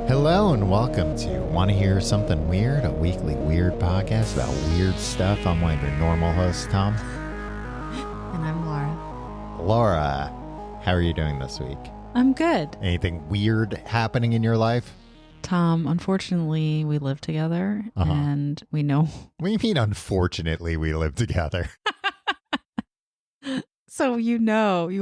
Hello and welcome to Want to Hear Something Weird, a weekly weird podcast about weird stuff. I'm one of your normal hosts, Tom. And I'm Laura. Laura, how are you doing this week? I'm good. Anything weird happening in your life? Tom, unfortunately, we live together and we know. What do you mean, unfortunately, we live together? So you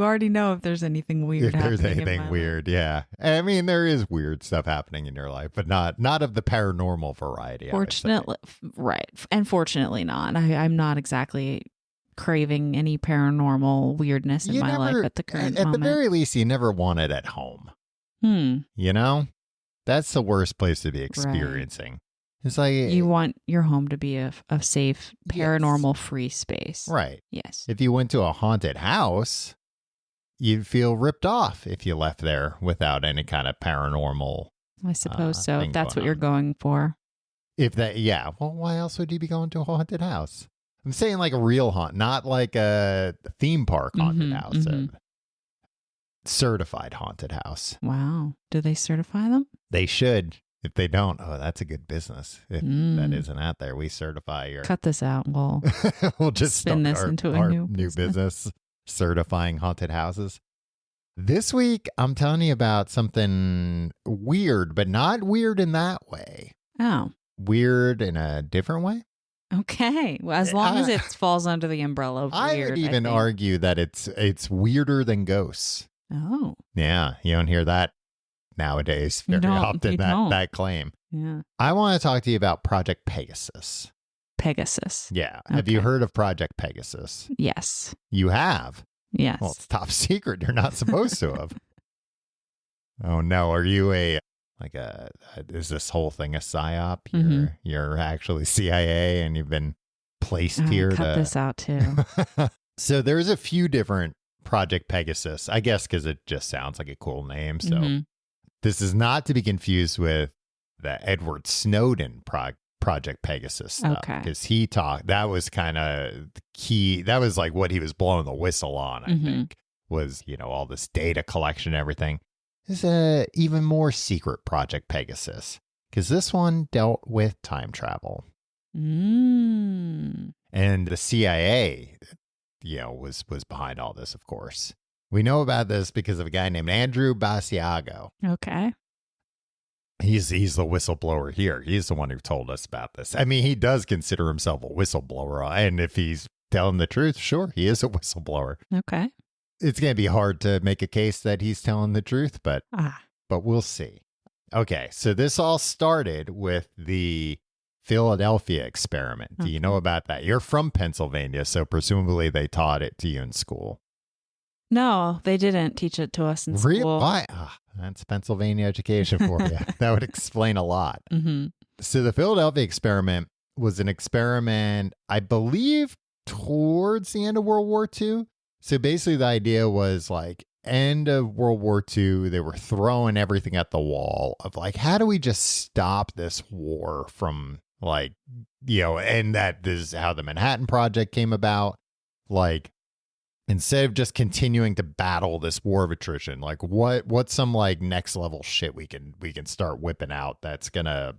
already know if there's anything weird If there's happening anything weird, yeah. I mean, there is weird stuff happening in your life, but not of the paranormal variety. Fortunately, right. And fortunately not. I'm not exactly craving any paranormal weirdness in my life at the current moment. At the very least, you never want it at home. You know? That's the worst place to be experiencing. Right. It's like you want your home to be a safe, paranormal-free space. Right. Yes. If you went to a haunted house, you'd feel ripped off if you left there without any kind of paranormal. I suppose so. If that's what you're going for. Well, why else would you be going to a haunted house? I'm saying like a real haunt, not like a theme park haunted house. A certified haunted house. Wow. Do they certify them? They should. If they don't, that's a good business. If that isn't out there, we certify your... Cut this out. We'll just spin this into a new business, certifying haunted houses. This week, I'm telling you about something weird, but not weird in that way. Oh. Weird in a different way? Okay. Well, as long as it falls under the umbrella of weird, I would even argue that it's weirder than ghosts. Oh. Yeah, you don't hear that nowadays very often, that claim. Yeah. I want to talk to you about Project Pegasus. Pegasus. Yeah. Okay. Have you heard of Project Pegasus? Yes. You have? Yes. Well, it's top secret. You're not supposed to have. Oh no. Are you is this whole thing a psyop? You're actually CIA and you've been placed here to cut this out too. So there's a few different Project Pegasus, I guess, because it just sounds like a cool name. So this is not to be confused with the Edward Snowden Project Pegasus stuff. Okay. Because that was kind of the key. That was like what he was blowing the whistle on, I think, was, all this data collection and everything. There's a even more secret Project Pegasus, because this one dealt with time travel. And the CIA, was behind all this, of course. We know about this because of a guy named Andrew Basiago. Okay. He's the whistleblower here. He's the one who told us about this. I mean, he does consider himself a whistleblower. And if he's telling the truth, sure, he is a whistleblower. Okay. It's going to be hard to make a case that he's telling the truth, but we'll see. Okay, so this all started with the Philadelphia experiment. Do you know about that? You're from Pennsylvania, so presumably they taught it to you in school. No, they didn't teach it to us in school. Really? Why? That's Pennsylvania education for you. That would explain a lot. So the Philadelphia experiment was an experiment, I believe, towards the end of World War II. So basically the idea was like end of World War II, they were throwing everything at the wall of like, how do we just stop this war from and that this is how the Manhattan Project came about. Like, instead of just continuing to battle this war of attrition, like what's some like next level shit we can start whipping out that's gonna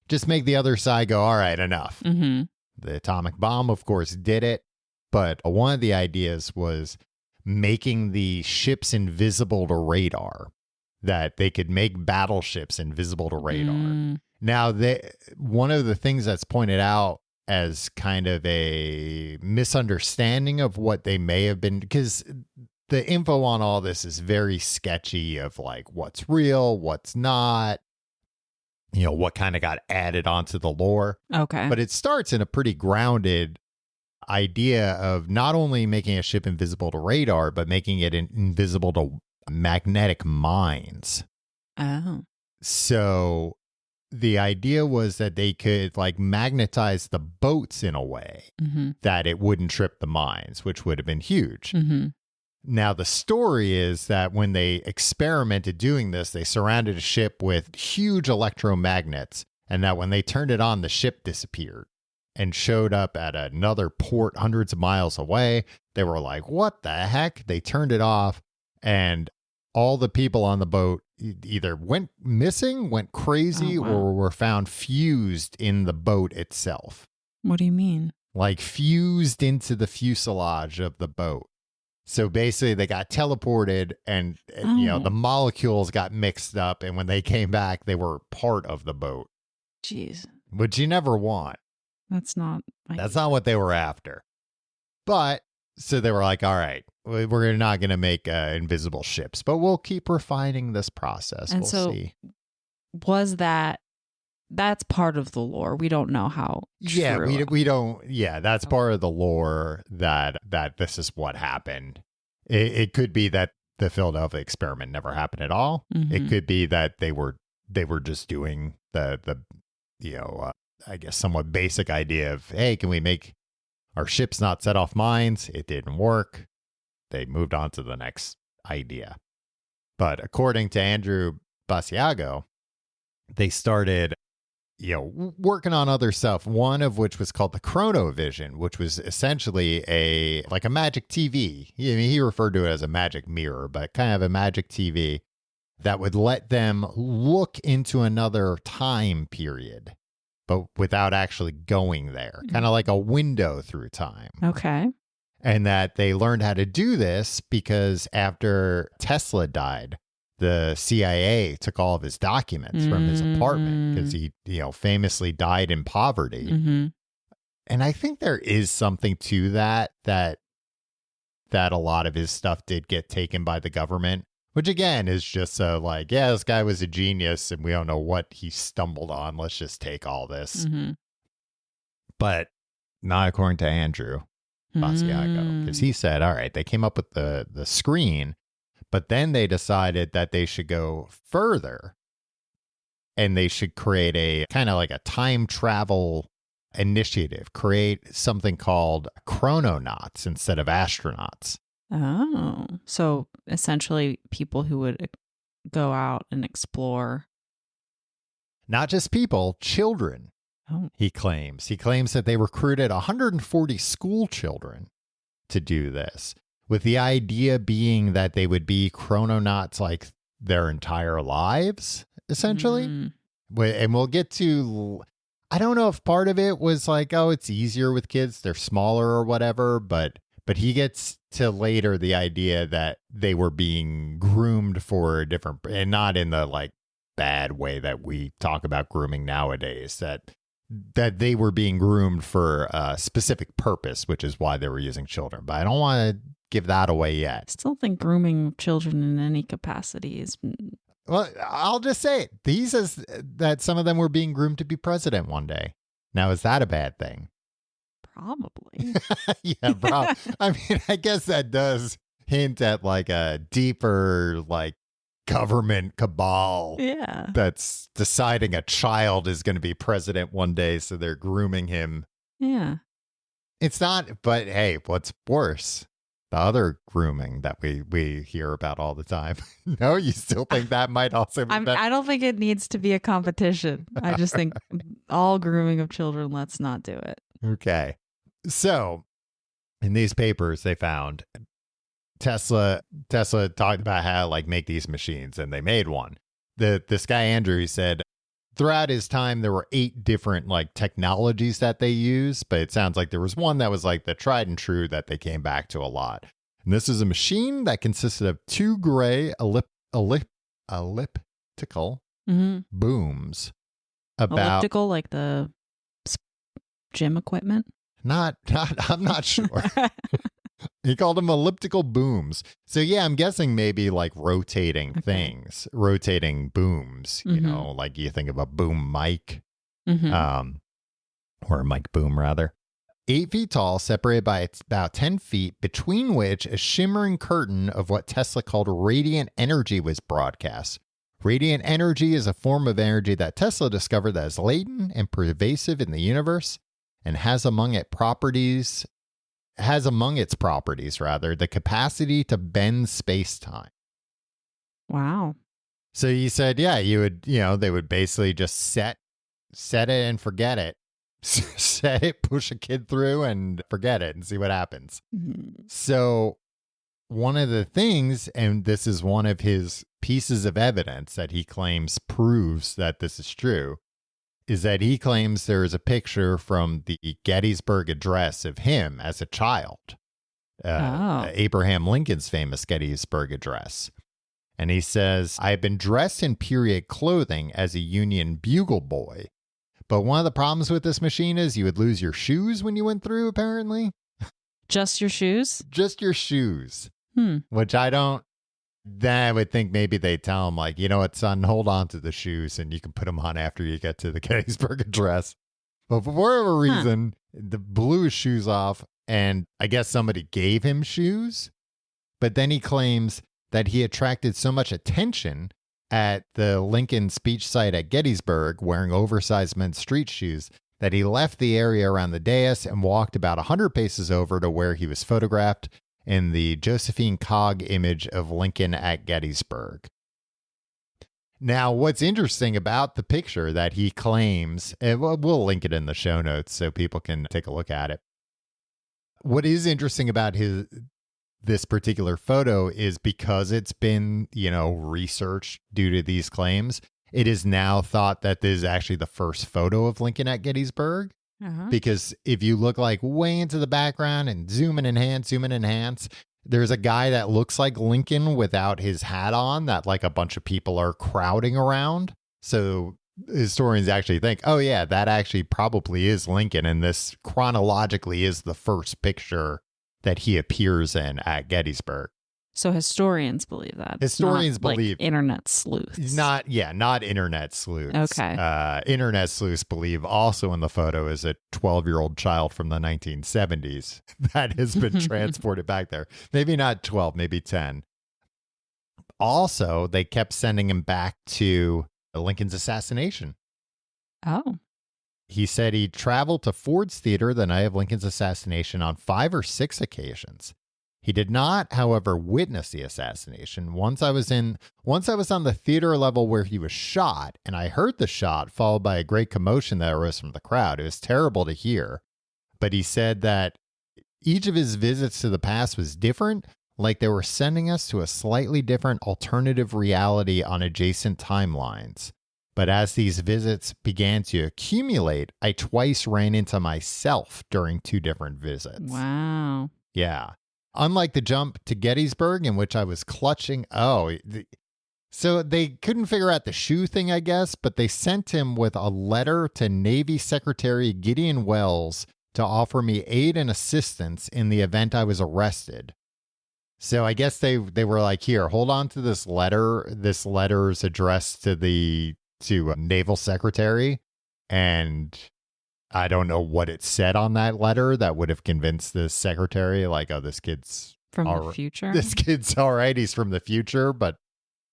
just make the other side go, all right, enough. The atomic bomb, of course, did it, but one of the ideas was making the ships invisible to radar, that they could make battleships invisible to radar. Now, one of the things that's pointed out as kind of a misunderstanding of what they may have been, because the info on all this is very sketchy of like what's real, what's not, what kind of got added onto the lore. Okay. But it starts in a pretty grounded idea of not only making a ship invisible to radar, but making it invisible to magnetic mines. Oh. So the idea was that they could like magnetize the boats in a way that it wouldn't trip the mines, which would have been huge. Now, the story is that when they experimented doing this, they surrounded a ship with huge electromagnets, and that when they turned it on, the ship disappeared and showed up at another port hundreds of miles away. They were like, what the heck? They turned it off, and all the people on the boat either went missing, went crazy, or were found fused in the boat itself. What do you mean? Like fused into the fuselage of the boat. So basically they got teleported and, the molecules got mixed up. And when they came back, they were part of the boat. Jeez. Which you never want. That's not what they were after. But so they were like, all right, we're not going to make invisible ships, but we'll keep refining this process. And we'll see. Was that's part of the lore. We don't know how true. Yeah, we don't. Yeah, that's part of the lore that this is what happened. It could be that the Philadelphia experiment never happened at all. Mm-hmm. It could be that they were just doing the I guess somewhat basic idea of, hey, can we make our ships not set off mines? It didn't work. They moved on to the next idea. But according to Andrew Basiago, they started working on other stuff, one of which was called the Chrono Vision, which was essentially a magic TV. He referred to it as a magic mirror, but kind of a magic TV that would let them look into another time period, but without actually going there, kind of like a window through time. Okay. And that they learned how to do this because after Tesla died, the CIA took all of his documents from his apartment because he, famously died in poverty. Mm-hmm. And I think there is something to that a lot of his stuff did get taken by the government, which again is just this guy was a genius and we don't know what he stumbled on. Let's just take all this. Mm-hmm. But not according to Andrew Basiago, because he said, all right, they came up with the screen. But then they decided that they should go further and they should create a kind of like a time travel initiative, create something called chrononauts instead of astronauts. Oh, so essentially people who would go out and explore. Not just people, children, he claims. He claims that they recruited 140 school children to do this, with the idea being that they would be chrononauts like their entire lives, essentially. And we'll get to, I don't know if part of it was like, oh, it's easier with kids, they're smaller or whatever, but he gets to later the idea that they were being groomed for a different, and not in the bad way that we talk about grooming nowadays, that they were being groomed for a specific purpose, which is why they were using children. But I don't want to give that away yet. I still think grooming children in any capacity is... Well, I'll just say it. He says that some of them were being groomed to be president one day. Now, is that a bad thing? Probably. Yeah, probably. I mean, I guess that does hint at a deeper, government cabal. Yeah. That's deciding a child is going to be president one day, so they're grooming him. Yeah. It's not, but hey, what's worse? The other grooming that we hear about all the time. No, you still think that might also be better? I don't think it needs to be a competition. I just think all grooming of children, let's not do it. Okay. So in these papers they found Tesla talked about how to make these machines, and they made one. This guy Andrew, he said throughout his time there were 8 different technologies that they use, but it sounds like there was one that was the tried and true that they came back to a lot. And this is a machine that consisted of 2 gray elliptical booms. Elliptical, like the gym equipment? Not I'm not sure. He called them elliptical booms. So yeah, I'm guessing maybe rotating things, rotating booms, you know, you think of a boom mic, or a mic boom rather. 8 feet tall, separated by about 10 feet, between which a shimmering curtain of what Tesla called radiant energy was broadcast. Radiant energy is a form of energy that Tesla discovered that is latent and pervasive in the universe and has among its properties the capacity to bend space-time. Wow. So he said, yeah, they would basically just set it and forget it. Set it, push a kid through and forget it and see what happens. So one of the things, and this is one of his pieces of evidence that he claims proves that this is true, is that he claims there is a picture from the Gettysburg Address of him as a child. Abraham Lincoln's famous Gettysburg Address. And he says, I have been dressed in period clothing as a Union bugle boy. But one of the problems with this machine is you would lose your shoes when you went through, apparently. Just your shoes? Just your shoes. Which I would think maybe they tell him, like, you know what, son, hold on to the shoes and you can put them on after you get to the Gettysburg Address. But for whatever reason, the blew his shoes off, and I guess somebody gave him shoes. But then he claims that he attracted so much attention at the Lincoln speech site at Gettysburg wearing oversized men's street shoes that he left the area around the dais and walked about 100 paces over to where he was photographed in the Josephine Cog image of Lincoln at Gettysburg. Now, what's interesting about the picture that he claims, and we'll link it in the show notes so people can take a look at it. What is interesting about this particular photo is because it's been, researched due to these claims, it is now thought that this is actually the first photo of Lincoln at Gettysburg. Because if you look like way into the background and zoom in and enhance, there's a guy that looks like Lincoln without his hat on that like a bunch of people are crowding around. So historians actually think, oh yeah, that actually probably is Lincoln. And this chronologically is the first picture that he appears in at Gettysburg. So historians believe that. Historians believe. Like internet sleuths. Not internet sleuths. Okay. Internet sleuths believe also in the photo is a 12-year-old child from the 1970s that has been transported back there. Maybe not 12, maybe 10. Also, they kept sending him back to Lincoln's assassination. Oh. He said he traveled to Ford's Theater the night of Lincoln's assassination on 5 or 6 occasions. He did not, however, witness the assassination. Once I was on the theater level where he was shot, and I heard the shot followed by a great commotion that arose from the crowd. It was terrible to hear. But he said that each of his visits to the past was different, like they were sending us to a slightly different alternative reality on adjacent timelines. But as these visits began to accumulate, I twice ran into myself during 2 different visits. Wow. Yeah. Unlike the jump to Gettysburg, in which I was clutching. So they couldn't figure out the shoe thing, I guess, but they sent him with a letter to Navy Secretary Gideon Welles to offer me aid and assistance in the event I was arrested. So I guess they were like, here, hold on to this letter. This letter is addressed to a Naval Secretary, and I don't know what it said on that letter that would have convinced the secretary, like, oh, this kid's from the future. This kid's all right. He's from the future, but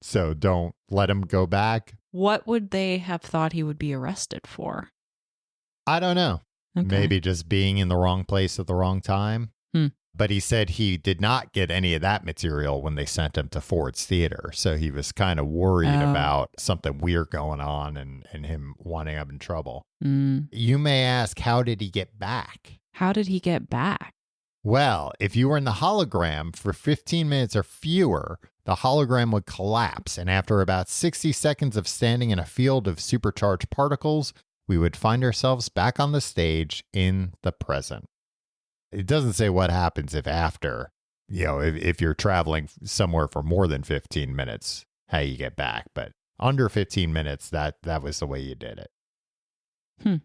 so don't let him go back. What would they have thought he would be arrested for? I don't know. Okay. Maybe just being in the wrong place at the wrong time. But he said he did not get any of that material when they sent him to Ford's Theater. So he was kind of worried about something weird going on and him winding up in trouble. You may ask, how did he get back? How did he get back? Well, if you were in the hologram for 15 minutes or fewer, the hologram would collapse. And after about 60 seconds of standing in a field of supercharged particles, we would find ourselves back on the stage in the present. It doesn't say what happens if after, if you're traveling somewhere for more than 15 minutes, how you get back. But under 15 minutes, that was the way you did it.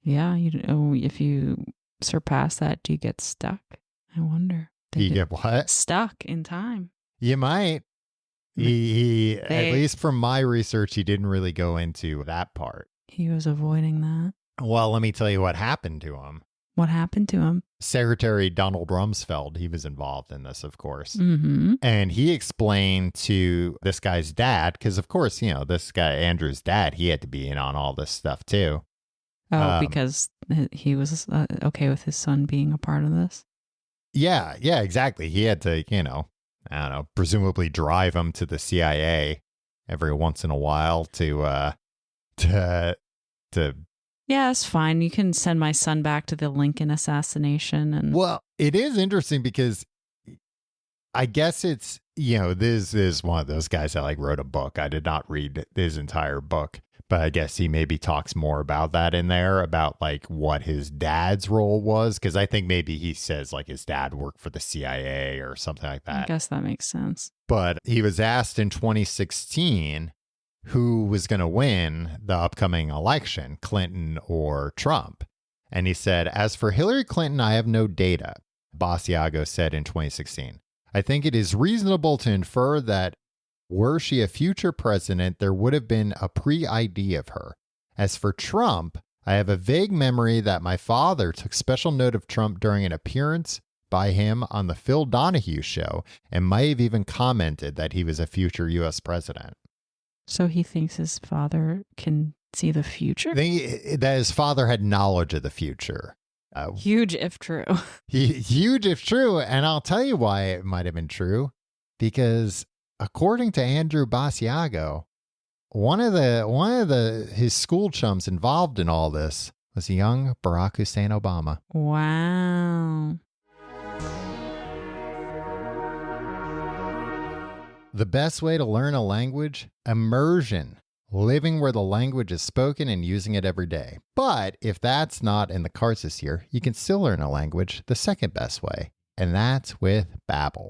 Yeah. If you surpass that, do you get stuck? I wonder. Do you get what? Stuck in time. You might. He at least from my research, he didn't really go into that part. He was avoiding that. Well, let me tell you what happened to him. What happened to him? Secretary Donald Rumsfeld, he was involved in this, of course. Mm-hmm. And he explained to this guy's dad, because, of course, this guy, Andrew's dad, he had to be in on all this stuff, too. Oh, because he was okay with his son being a part of this? Yeah, exactly. He had to, I don't know, presumably drive him to the CIA every once in a while to yeah, it's fine. You can send my son back to the Lincoln assassination. And well, it is interesting because I guess it's, this is one of those guys that like wrote a book. I did not read his entire book, but I guess he maybe talks more about that in there, about like what his dad's role was. Cause I think maybe he says like his dad worked for the CIA or something like that. I guess that makes sense. But he was asked in 2016 who was going to win the upcoming election, Clinton or Trump. And he said, as for Hillary Clinton, I have no data, Basiago said in 2016. I think it is reasonable to infer that were she a future president, there would have been a pre-ID of her. As for Trump, I have a vague memory that my father took special note of Trump during an appearance by him on the Phil Donahue show and might have even commented that he was a future U.S. president. So he thinks his father can see the future? That his father had knowledge of the future. Huge if true. Huge if true. And I'll tell you why it might have been true. Because according to Andrew Basiago, one of his school chums involved in all this was young Barack Hussein Obama. Wow. The best way to learn a language? Immersion. Living where the language is spoken and using it every day. But if that's not in the cards this year, you can still learn a language the second best way, and that's with Babbel.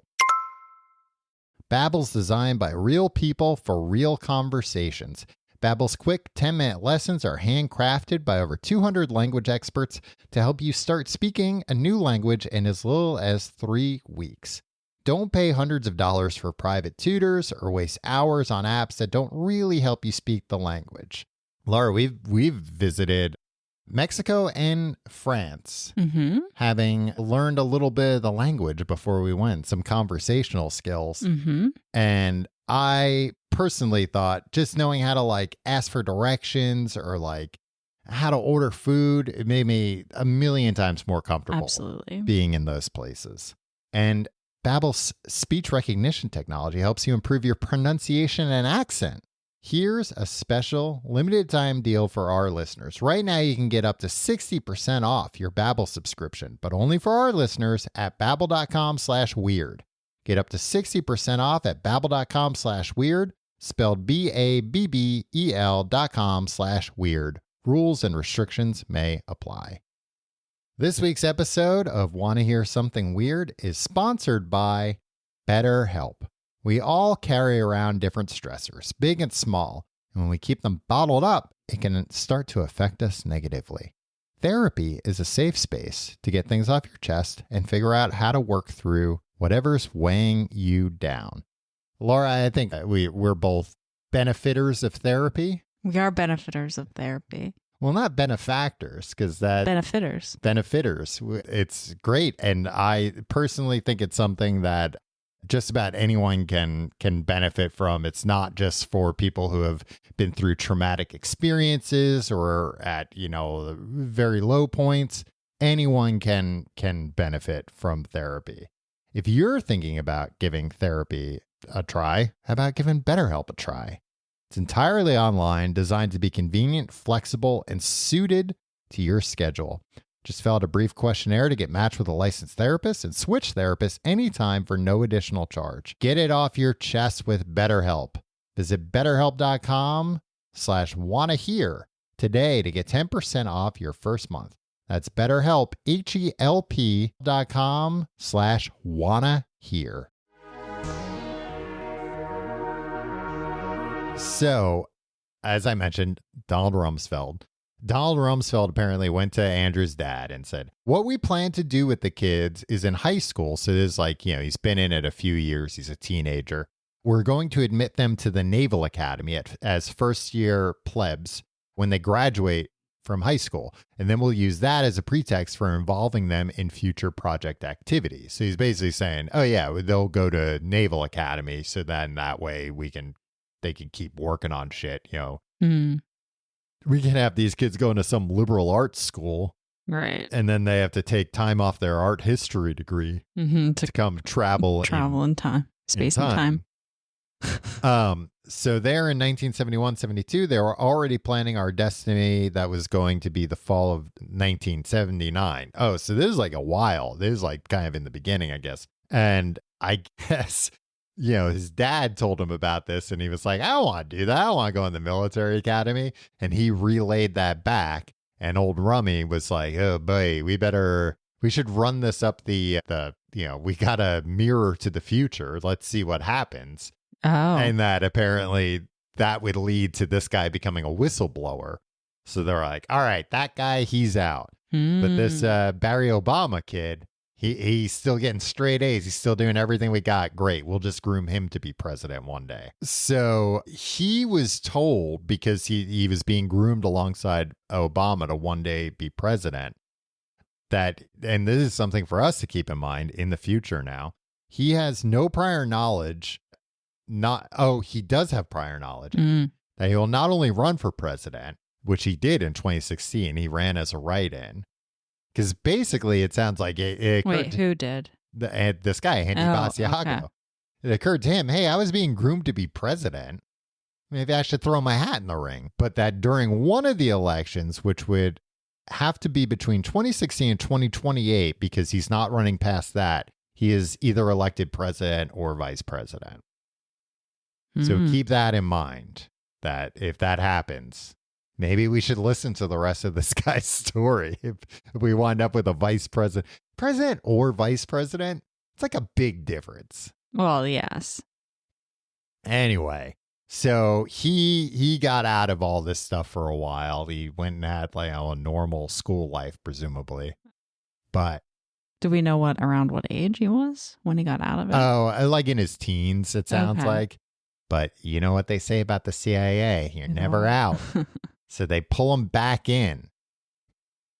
Babbel's designed by real people for real conversations. Babbel's quick 10-minute lessons are handcrafted by over 200 language experts to help you start speaking a new language in as little as 3 weeks. Don't pay hundreds of dollars for private tutors or waste hours on apps that don't really help you speak the language. Laura, we've visited Mexico and France, having learned a little bit of the language before we went, some conversational skills. And I personally thought just knowing how to like ask for directions or like how to order food, it made me a million times more comfortable being in those places. And Babbel's speech recognition technology helps you improve your pronunciation and accent. Here's a special limited time deal for our listeners. Right now, you can get up to 60% off your Babbel subscription, but only for our listeners at babbel.com/weird. Get up to 60% off at babbel.com/weird, spelled BABBEL.com/weird. Rules and restrictions may apply. This week's episode of Wanna Hear Something Weird is sponsored by BetterHelp. We all carry around different stressors, big and small, and when we keep them bottled up, it can start to affect us negatively. Therapy is a safe space to get things off your chest and figure out how to work through whatever's weighing you down. Laura, I think we're both benefiters of therapy. We are benefiters of therapy. Well, not benefactors, because that... Benefiters. It's great. And I personally think it's something that just about anyone can benefit from. It's not just for people who have been through traumatic experiences or at, very low points. Anyone can benefit from therapy. If you're thinking about giving therapy a try, how about giving BetterHelp a try? It's entirely online, designed to be convenient, flexible, and suited to your schedule. Just fill out a brief questionnaire to get matched with a licensed therapist and switch therapists anytime for no additional charge. Get it off your chest with BetterHelp. Visit BetterHelp.com/wannahear today to get 10% off your first month. That's BetterHelp, HELP.com/wannahear. So, as I mentioned, Donald Rumsfeld apparently went to Andrew's dad and said, what we plan to do with the kids is in high school. So this is like, he's been in it a few years. He's a teenager. We're going to admit them to the Naval Academy as first year plebs when they graduate from high school. And then we'll use that as a pretext for involving them in future project activities. So he's basically saying, oh yeah, they'll go to Naval Academy. So then that way they can keep working on shit, We can have these kids going to some liberal arts school. Right. And then they have to take time off their art history degree to come travel in time. Space and time. So there in 1971-72, they were already planning our destiny that was going to be the fall of 1979. Oh, so this is like a while. This is like kind of in the beginning, I guess. And I guess, his dad told him about this and he was like, I don't want to do that. I don't want to go in the military academy. And he relayed that back. And old Rummy was like, oh boy, we should run this up we got a mirror to the future. Let's see what happens. Oh. And that apparently that would lead to this guy becoming a whistleblower. So they're like, all right, that guy, he's out. But this Barry Obama kid, he's still getting straight A's. He's still doing everything we got. Great. We'll just groom him to be president one day. So he was told, because he was being groomed alongside Obama to one day be president, that, and this is something for us to keep in mind in the future now, he has no prior knowledge. He does have prior knowledge that he will not only run for president, which he did in 2016. He ran as a write-in. Because basically it sounds like it Wait, who did? This guy, Andrew Basiago. Okay. It occurred to him, hey, I was being groomed to be president. Maybe I should throw my hat in the ring. But that during one of the elections, which would have to be between 2016 and 2028, because he's not running past that, he is either elected president or vice president. So keep that in mind, that if that happens, maybe we should listen to the rest of this guy's story. If we wind up with a president or vice president, it's like a big difference. Well, yes. Anyway, so he got out of all this stuff for a while. He went and had a normal school life, presumably. But do we know around what age he was when he got out of it? Oh, like in his teens, it sounds like. But you know what they say about the CIA? You're never out. So they pull him back in.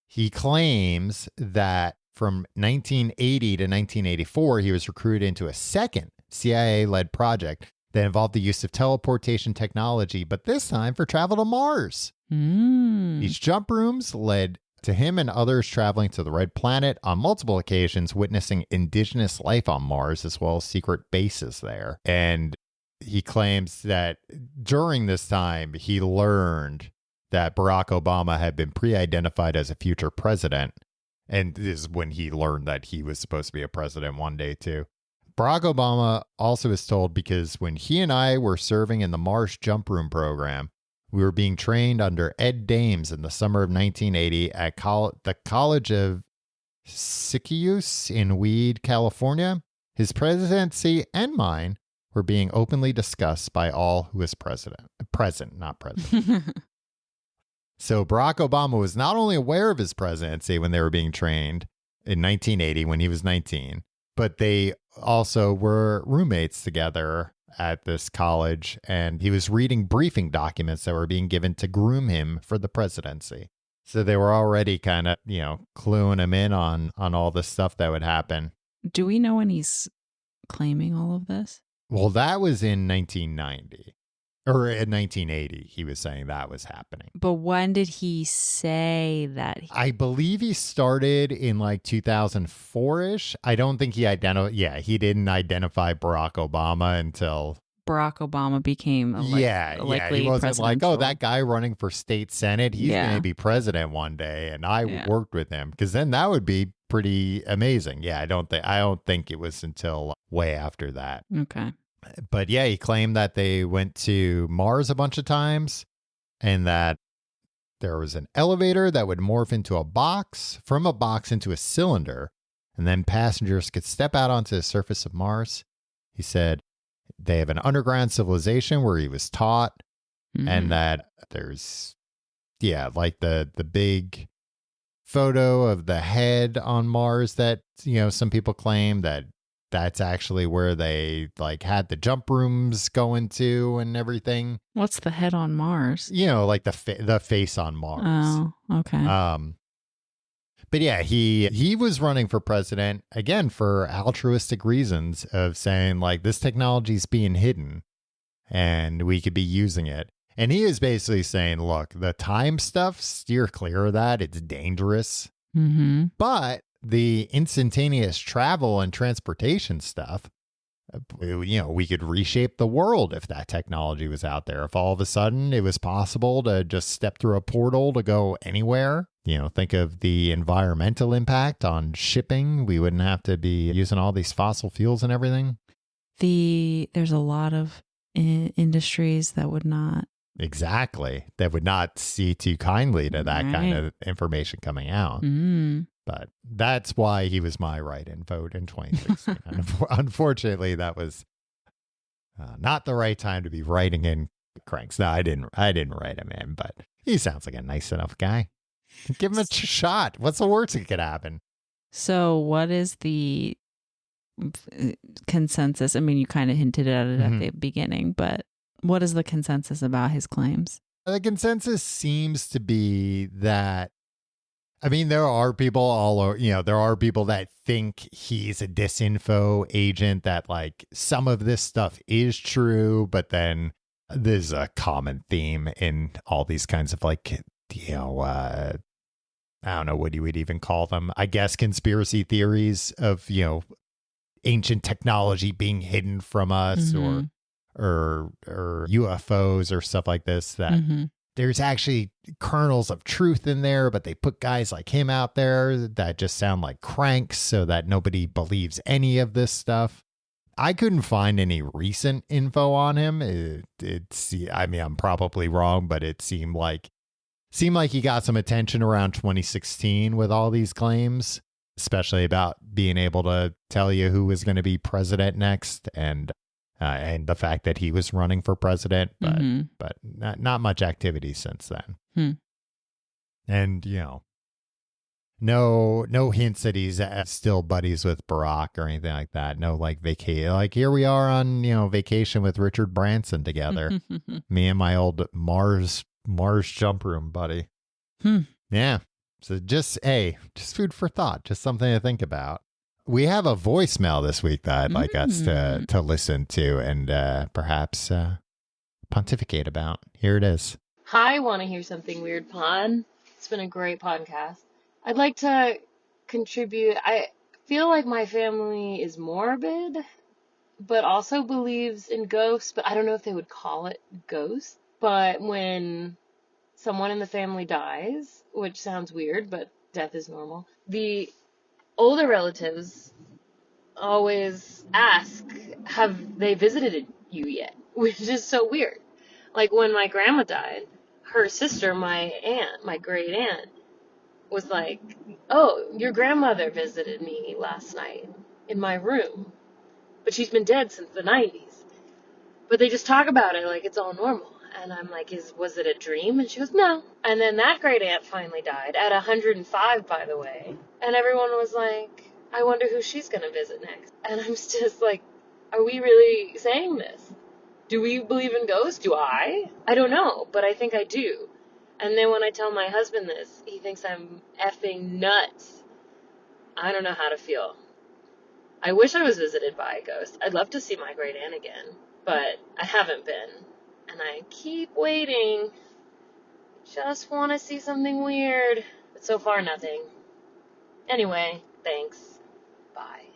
He claims that from 1980 to 1984, he was recruited into a second CIA-led project that involved the use of teleportation technology, but this time for travel to Mars. These jump rooms led to him and others traveling to the Red Planet on multiple occasions, witnessing indigenous life on Mars, as well as secret bases there. And he claims that during this time, he learned that Barack Obama had been pre-identified as a future president. And this is when he learned that he was supposed to be a president one day, too. Barack Obama also is told, because when he and I were serving in the Mars Jump Room program, we were being trained under Ed Dames in the summer of 1980 at the College of Syracuse in Weed, California. His presidency and mine were being openly discussed by all who was present, not president. So Barack Obama was not only aware of his presidency when they were being trained in 1980 when he was 19, but they also were roommates together at this college, and he was reading briefing documents that were being given to groom him for the presidency. So they were already kind of, cluing him in on all the stuff that would happen. Do we know when he's claiming all of this? Well, that was in 1990. Or in 1980, he was saying that was happening. But when did he say that? I believe he started in 2004-ish. I don't think he identified. Yeah, he didn't identify Barack Obama until Barack Obama became a likely he wasn't like, oh, presidential. that guy running for state senate, he's going to be president one day, and I worked with him, because then that would be pretty amazing. Yeah, I don't think it was until way after that. Okay. But yeah, he claimed that they went to Mars a bunch of times, and that there was an elevator that would morph into from a box into a cylinder, and then passengers could step out onto the surface of Mars. He said they have an underground civilization where he was taught, and that there's, the big photo of the head on Mars that, some people claim that's actually where they had the jump rooms going to and everything. What's the head on Mars? The face on Mars. Oh, okay. But yeah, he was running for president, again, for altruistic reasons of saying, this technology is being hidden and we could be using it. And he is basically saying, look, the time stuff, steer clear of that. It's dangerous. But the instantaneous travel and transportation stuff, we could reshape the world if that technology was out there. If all of a sudden it was possible to just step through a portal to go anywhere, think of the environmental impact on shipping. We wouldn't have to be using all these fossil fuels and everything. There's a lot of industries that would not. Exactly. That would not see too kindly to that kind of information coming out. Mm. But that's why he was my write-in vote in 2016. Unfortunately, that was not the right time to be writing in Cranks. No, I didn't write him in, but he sounds like a nice enough guy. Give him a shot. What's the worst that could happen? So what is the consensus? I mean, you kind of hinted at it at the beginning, but what is the consensus about his claims? The consensus seems to be that, I mean, there are people all over, there are people that think he's a disinfo agent, that like some of this stuff is true, but then there's a common theme in all these kinds of like, I don't know what you would even call them. I guess conspiracy theories of, ancient technology being hidden from us or UFOs or stuff like this, that there's actually kernels of truth in there, but they put guys like him out there that just sound like cranks so that nobody believes any of this stuff. I couldn't find any recent info on him. I mean, I'm probably wrong, but it seemed like he got some attention around 2016 with all these claims, especially about being able to tell you who was going to be president next, and the fact that he was running for president, but not much activity since then. And, no hints that he's still buddies with Barack or anything like that. No, like vacation. Like here we are on, vacation with Richard Branson together. Me and my old Mars jump room buddy. Yeah. So just food for thought, just something to think about. We have a voicemail this week that I'd like us to listen to and perhaps pontificate about. Here it is. Hi, want to hear something weird, Pod? It's been a great podcast. I'd like to contribute. I feel like my family is morbid, but also believes in ghosts, but I don't know if they would call it ghosts. But when someone in the family dies, which sounds weird, but death is normal, the older relatives always ask, have they visited you yet? Which is so weird. Like when my grandma died, her sister, my great aunt, was like, oh, your grandmother visited me last night in my room, but she's been dead since the 90s. But they just talk about it like it's all normal. And I'm like, was it a dream? And she goes, no. And then that great aunt finally died at 105, by the way. And everyone was like, I wonder who she's going to visit next. And I'm just like, are we really saying this? Do we believe in ghosts? Do I? I don't know, but I think I do. And then when I tell my husband this, he thinks I'm effing nuts. I don't know how to feel. I wish I was visited by a ghost. I'd love to see my great aunt again, but I haven't been. And I keep waiting. Just want to see something weird. But so far, nothing. Anyway, thanks. Bye.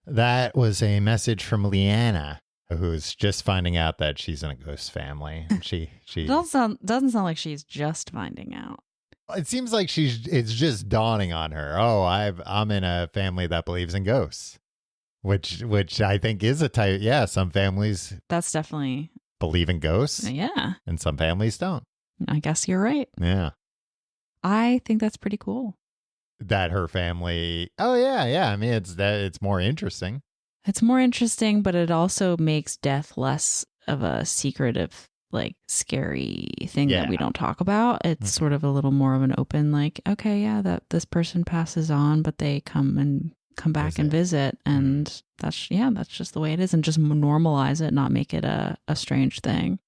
That was a message from Leanna, who's just finding out that she's in a ghost family. And she doesn't sound like she's just finding out. It seems like it's just dawning on her. Oh, I'm in a family that believes in ghosts, which I think is a type. Yeah, some families that's definitely believe in ghosts. Yeah, and some families don't. I guess you're right. Yeah, I think that's pretty cool. That her family. Oh yeah. I mean, it's more interesting. It's more interesting, but it also makes death less of a secretive, like, scary thing that we don't talk about. It's sort of a little more of an open, like, okay, yeah, that this person passes on, but they come back and visit. And that's just the way it is. And just normalize it, not make it a strange thing.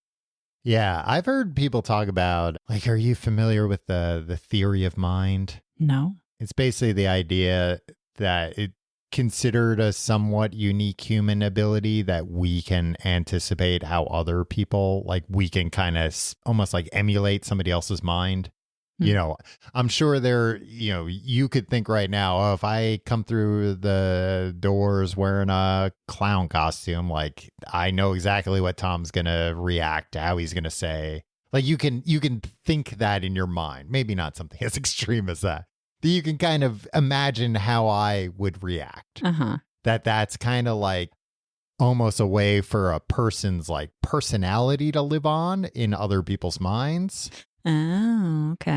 Yeah, I've heard people talk about, like, are you familiar with the theory of mind? No. It's basically the idea that it considered a somewhat unique human ability that we can anticipate how other people, like, we can kind of almost like emulate somebody else's mind. You know, I'm sure you could think right now, oh, if I come through the doors wearing a clown costume, like I know exactly what Tom's going to react, how he's going to say. Like you can think that in your mind. Maybe not something as extreme as that. But you can kind of imagine how I would react. That's kind of like almost a way for a person's like personality to live on in other people's minds. Oh, okay.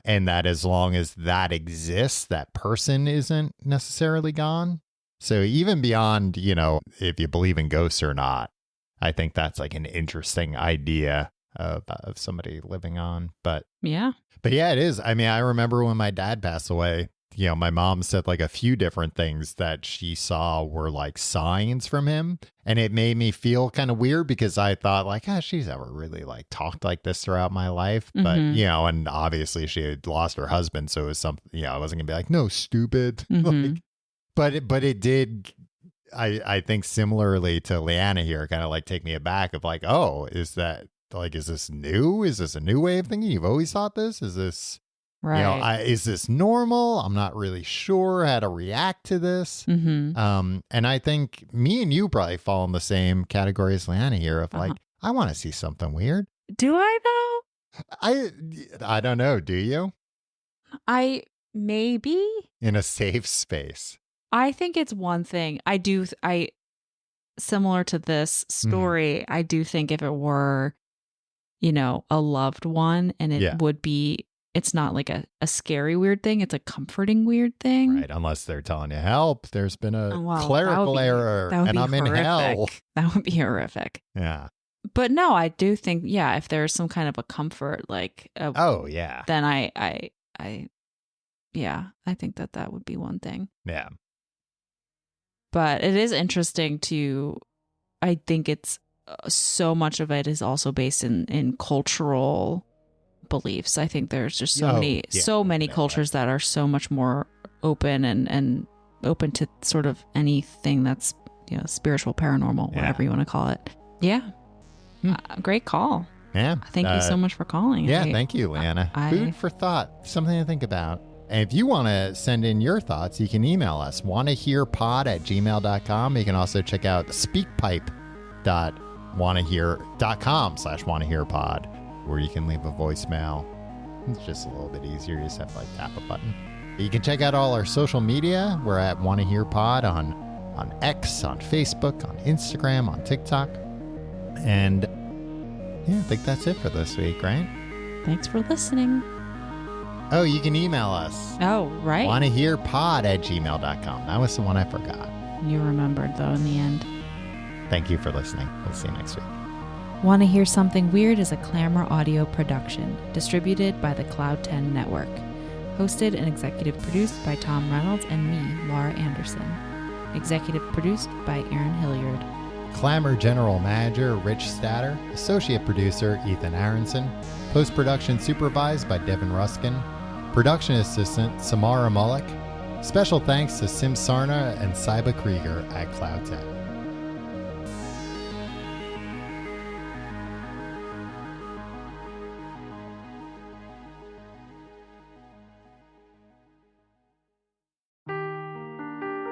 And that as long as that exists, that person isn't necessarily gone. So even beyond, if you believe in ghosts or not, I think that's like an interesting idea of somebody living on. But yeah, it is. I mean, I remember when my dad passed away, my mom said like a few different things that she saw were like signs from him. And it made me feel kind of weird because I thought like, she's never really like talked like this throughout my life. But, and obviously she had lost her husband. So it was something, I wasn't gonna be like, no, stupid. But it did, I think similarly to Leanna here, kind of like take me aback of like, oh, is this new? Is this a new way of thinking? You've always thought this? Is this... Right. Is this normal? I'm not really sure how to react to this. And I think me and you probably fall in the same category as Leanna here of like, I want to see something weird. Do I though? I don't know. Do you? Maybe. In a safe space. I think it's one thing. Similar to this story, I do think if it were, a loved one and it would be, it's not like a scary weird thing. It's a comforting weird thing. Right. Unless they're telling you, help, there's been a clerical error and I'm in hell. That would be horrific. Yeah. But no, I do think, if there's some kind of a comfort, like, then I think that would be one thing. Yeah. But it is interesting I think it's so much of it is also based in cultural beliefs. I think there's just so many cultures that are so much more open and open to sort of anything that's spiritual, paranormal, whatever you want to call it. Great call. Thank you so much for calling. Thank you, Leanna. Food for thought, something to think about. And if you want to send in your thoughts, you can email us wannahearpod@gmail.com. You can also check out speakpipe.wannahear.com/wannahearpod, where you can leave a voicemail. It's just a little bit easier. You just have to tap a button. You can check out all our social media. We're at wannahearpod on X, on Facebook, on Instagram, on TikTok. And I think that's it for this week, right? Thanks for listening. Oh, you can email us. Oh, right. wannahearpod@gmail.com. That was the one I forgot. You remembered, though, in the end. Thank you for listening. We'll see you next week. Want to Hear Something Weird is a Clamor audio production, distributed by the Cloud 10 Network. Hosted and executive produced by Tom Reynolds and me, Laura Anderson. Executive produced by Aaron Hilliard. Clamor General Manager Rich Statter. Associate Producer Ethan Aronson. Post-production supervised by Devin Ruskin. Production Assistant Samara Mullick. Special thanks to Sim Sarna and Saiba Krieger at Cloud 10.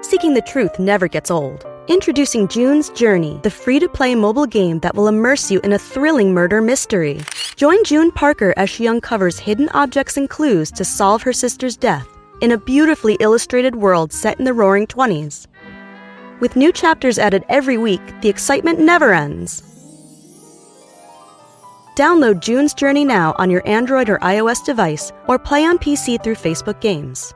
Seeking the truth never gets old. Introducing June's Journey, the free-to-play mobile game that will immerse you in a thrilling murder mystery. Join June Parker as she uncovers hidden objects and clues to solve her sister's death in a beautifully illustrated world set in the Roaring '20s. With new chapters added every week, the excitement never ends. Download June's Journey now on your Android or iOS device, or play on PC through Facebook Games.